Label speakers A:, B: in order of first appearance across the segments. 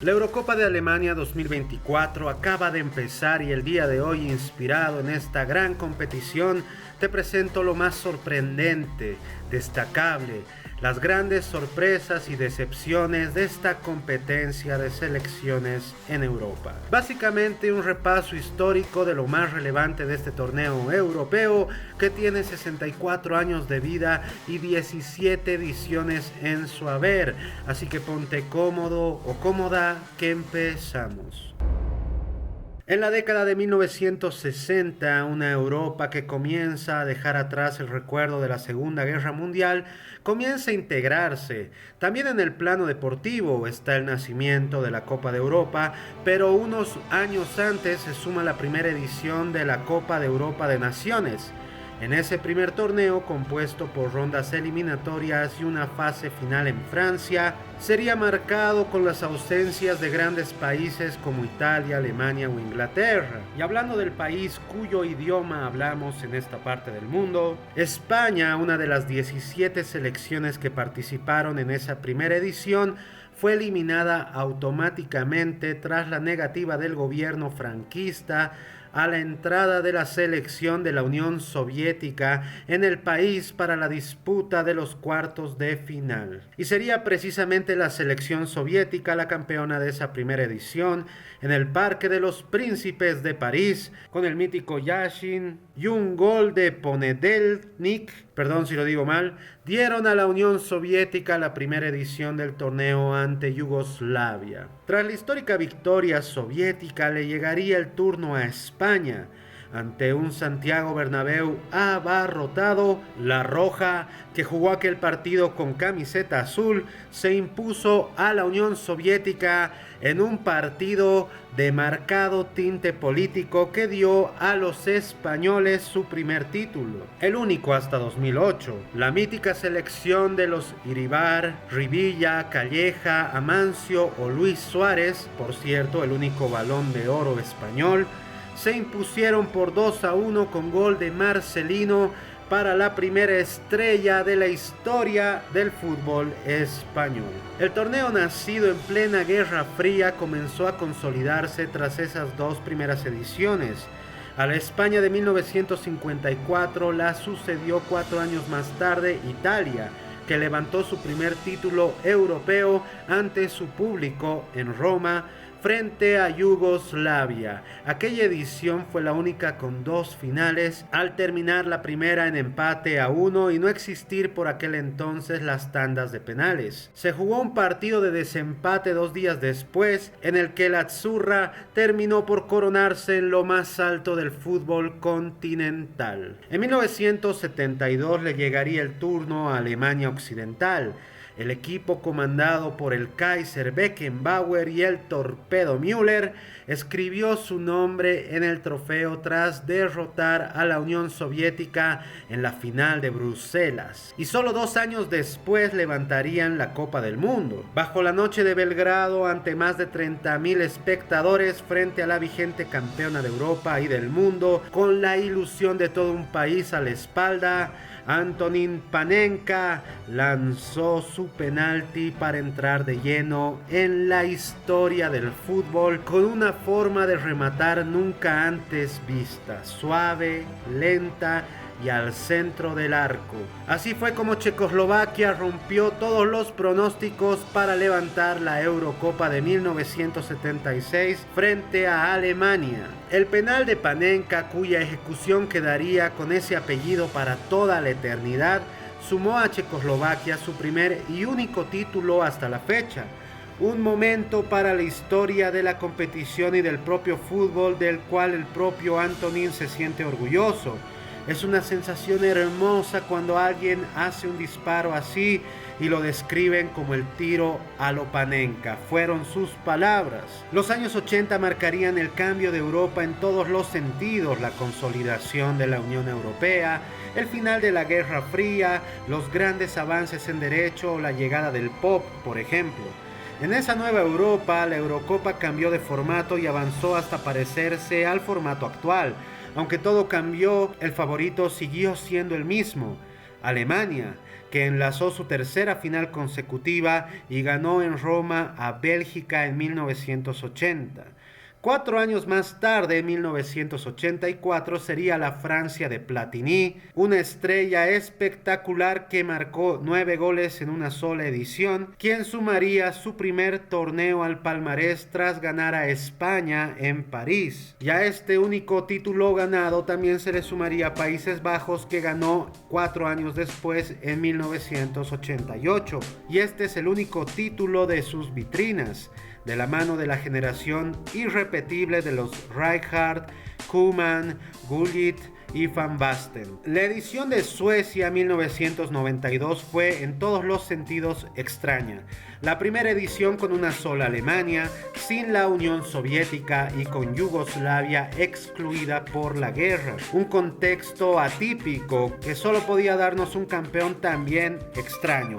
A: La Eurocopa de Alemania 2024 acaba de empezar y el día de hoy, inspirado en esta gran competición, te presento lo más sorprendente, destacable, las grandes sorpresas y decepciones de esta competencia de selecciones en Europa. Básicamente un repaso histórico de lo más relevante de este torneo europeo que tiene 64 años de vida y 17 ediciones en su haber. Así que ponte cómodo o cómoda que empezamos. En la década de 1960, una Europa que comienza a dejar atrás el recuerdo de la Segunda Guerra Mundial, comienza a integrarse. También en el plano deportivo está el nacimiento de la Copa de Europa, pero unos años antes se suma la primera edición de la Copa de Europa de Naciones. En ese primer torneo, compuesto por rondas eliminatorias y una fase final en Francia, sería marcado con las ausencias de grandes países como Italia, Alemania o Inglaterra. Y hablando del país cuyo idioma hablamos en esta parte del mundo, España, una de las 17 selecciones que participaron en esa primera edición, fue eliminada automáticamente tras la negativa del gobierno franquista a la entrada de la selección de la Unión Soviética en el país para la disputa de los cuartos de final. Y sería precisamente la selección soviética la campeona de esa primera edición en el Parque de los Príncipes de París, con el mítico Yashin y un gol de Ponedeljnik, perdón si lo digo mal, dieron a la Unión Soviética la primera edición del torneo ante Yugoslavia. Tras la histórica victoria soviética le llegaría el turno a España. Ante un Santiago Bernabéu abarrotado, la Roja, que jugó aquel partido con camiseta azul, se impuso a la Unión Soviética en un partido de marcado tinte político que dio a los españoles su primer título, el único hasta 2008. La mítica selección de los Iribar, Rivilla, Calleja, Amancio o Luis Suárez, por cierto el único Balón de Oro español, se impusieron por 2-1 con gol de Marcelino para la primera estrella de la historia del fútbol español. El torneo, nacido en plena Guerra Fría, comenzó a consolidarse tras esas dos primeras ediciones. A la España de 1954 la sucedió 4 años más tarde Italia, que levantó su primer título europeo ante su público en Roma frente a Yugoslavia. Aquella edición fue la única con 2 finales, al terminar la primera en empate a 1 y no existir por aquel entonces las tandas de penales. Se jugó un partido de desempate 2 días después, en el que la Azzurra terminó por coronarse en lo más alto del fútbol continental. En 1972 le llegaría el turno a Alemania Occidental. El equipo, comandado por el Kaiser Beckenbauer y el Torpedo Müller, escribió su nombre en el trofeo tras derrotar a la Unión Soviética en la final de Bruselas. Y solo 2 años después levantarían la Copa del Mundo, bajo la noche de Belgrado, ante más de 30.000 espectadores frente a la vigente campeona de Europa y del mundo, con la ilusión de todo un país a la espalda. Antonín Panenka lanzó su penalti para entrar de lleno en la historia del fútbol con una forma de rematar nunca antes vista, suave, lenta y al centro del arco. Así fue como Checoslovaquia rompió todos los pronósticos para levantar la Eurocopa de 1976 frente a Alemania. El penal de Panenka, cuya ejecución quedaría con ese apellido para toda la eternidad, sumó a Checoslovaquia su primer y único título hasta la fecha. Un momento para la historia de la competición y del propio fútbol, del cual el propio Antonín se siente orgulloso. Es una sensación hermosa cuando alguien hace un disparo así y lo describen como el tiro a lo Panenka. Fueron sus palabras. Los años 80 marcarían el cambio de Europa en todos los sentidos: la consolidación de la Unión Europea, el final de la Guerra Fría, los grandes avances en derecho o la llegada del pop, por ejemplo. En esa nueva Europa, la Eurocopa cambió de formato y avanzó hasta parecerse al formato actual. Aunque todo cambió, el favorito siguió siendo el mismo: Alemania, que enlazó su tercera final consecutiva y ganó en Roma a Bélgica en 1980. 4 años más tarde, en 1984, sería la Francia de Platini, una estrella espectacular que marcó 9 goles en una sola edición, quien sumaría su primer torneo al palmarés tras ganar a España en París. Y a este único título ganado también se le sumaría Países Bajos, que ganó 4 años después en 1988. Y este es el único título de sus vitrinas, de la mano de la generación irrepetible de los Rijkaard, Koeman, Gullit y Van Basten. La edición de Suecia 1992 fue en todos los sentidos extraña. La primera edición con una sola Alemania, sin la Unión Soviética y con Yugoslavia excluida por la guerra. Un contexto atípico que solo podía darnos un campeón también extraño.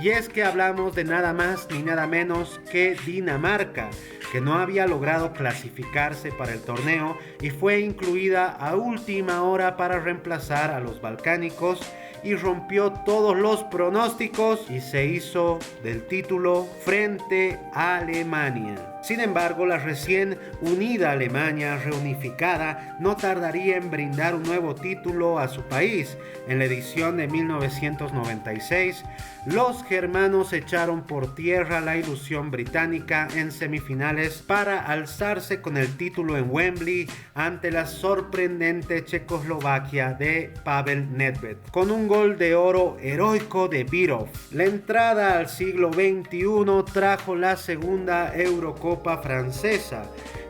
A: Y es que hablamos de nada más ni nada menos que Dinamarca, que no había logrado clasificarse para el torneo y fue incluida a última hora para reemplazar a los balcánicos, y rompió todos los pronósticos y se hizo del título frente a Alemania. Sin embargo, la recién unida Alemania reunificada no tardaría en brindar un nuevo título a su país. En la edición de 1996, los germanos echaron por tierra la ilusión británica en semifinales para alzarse con el título en Wembley ante la sorprendente Checoslovaquia de Pavel Nedved, con un gol de oro heroico de Birov. La entrada al siglo XXI trajo la segunda Eurocopa francesa.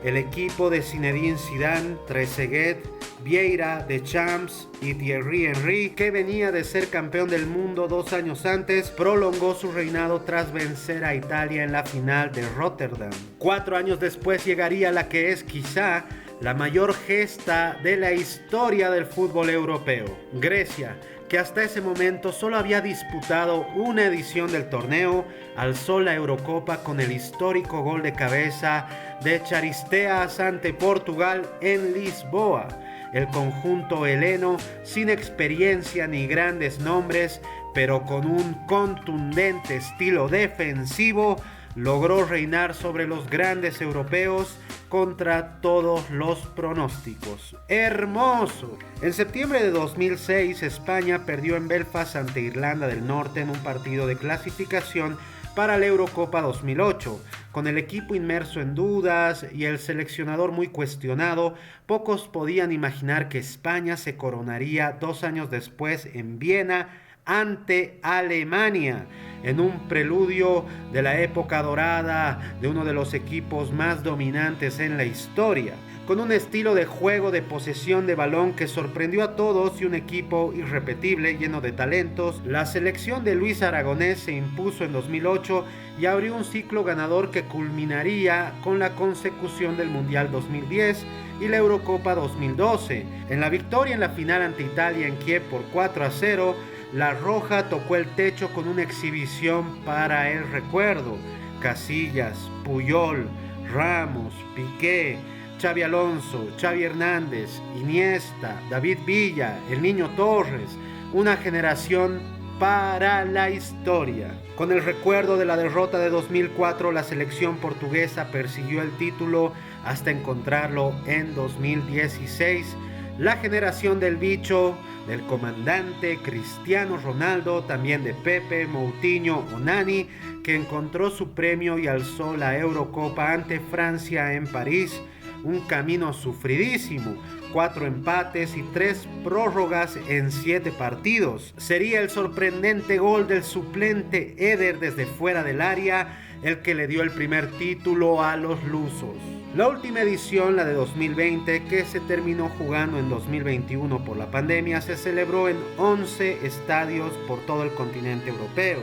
A: El equipo de Zinedine Zidane, Trezeguet, Vieira, Deschamps y Thierry Henry, que venía de ser campeón del mundo 2 años antes, prolongó su reinado tras vencer a Italia en la final de Rotterdam. 4 años después llegaría la que es quizá la mayor gesta de la historia del fútbol europeo: Grecia, que hasta ese momento solo había disputado una edición del torneo, alzó la Eurocopa con el histórico gol de cabeza de Charisteas ante Portugal en Lisboa. El conjunto heleno, sin experiencia ni grandes nombres, pero con un contundente estilo defensivo, logró reinar sobre los grandes europeos contra todos los pronósticos. ¡Hermoso! En septiembre de 2006, España perdió en Belfast ante Irlanda del Norte en un partido de clasificación para la Eurocopa 2008. Con el equipo inmerso en dudas y el seleccionador muy cuestionado, pocos podían imaginar que España se coronaría 2 años después en Viena ante Alemania, en un preludio de la época dorada de uno de los equipos más dominantes en la historia, con un estilo de juego de posesión de balón que sorprendió a todos y un equipo irrepetible lleno de talentos. La selección de Luis Aragonés se impuso en 2008 y abrió un ciclo ganador que culminaría con la consecución del Mundial 2010 y la Eurocopa 2012. En la victoria en la final ante Italia en Kiev por 4-0, la Roja tocó el techo con una exhibición para el recuerdo. Casillas, Puyol, Ramos, Piqué, Xabi Alonso, Xavi Hernández, Iniesta, David Villa, el Niño Torres, una generación para la historia. Con el recuerdo de la derrota de 2004, la selección portuguesa persiguió el título hasta encontrarlo en 2016. La generación del bicho, del comandante Cristiano Ronaldo, también de Pepe, Moutinho o Nani, que encontró su premio y alzó la Eurocopa ante Francia en París. Un camino sufridísimo, 4 empates y 3 prórrogas en 7 partidos. Sería el sorprendente gol del suplente Eder desde fuera del área el que le dio el primer título a los lusos. La última edición, la de 2020, que se terminó jugando en 2021 por la pandemia, se celebró en 11 estadios por todo el continente europeo.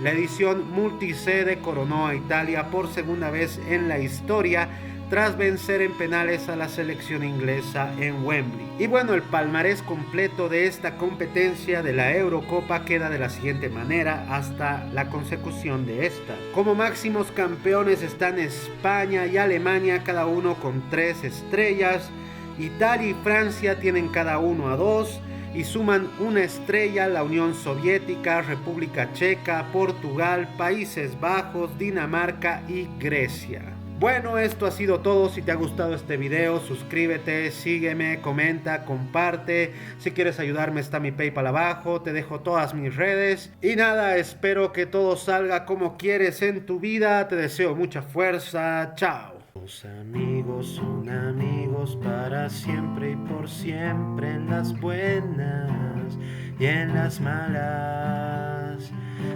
A: La edición multisede coronó a Italia por segunda vez en la historia, tras vencer en penales a la selección inglesa en Wembley. Y bueno, el palmarés completo de esta competencia de la Eurocopa queda de la siguiente manera hasta la consecución de esta. Como máximos campeones están España y Alemania, cada uno con 3 estrellas. Italia y Francia tienen cada uno a 2. y suman una estrella la Unión Soviética, República Checa, Portugal, Países Bajos, Dinamarca y Grecia. Bueno, esto ha sido todo. Si te ha gustado este video, suscríbete, sígueme, comenta, comparte. Si quieres ayudarme, está mi PayPal abajo. Te dejo todas mis redes. Y nada, espero que todo salga como quieres en tu vida. Te deseo mucha fuerza. Chao. Los amigos son amigos para siempre y por siempre, en las buenas y en las malas.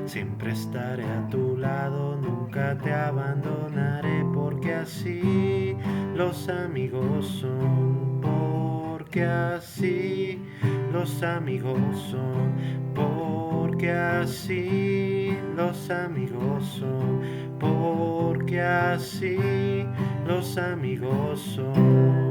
A: Siempre estaré a tu lado, nunca te abandonaré, porque así los amigos son, porque así los amigos son, porque así los amigos son, porque así los amigos son.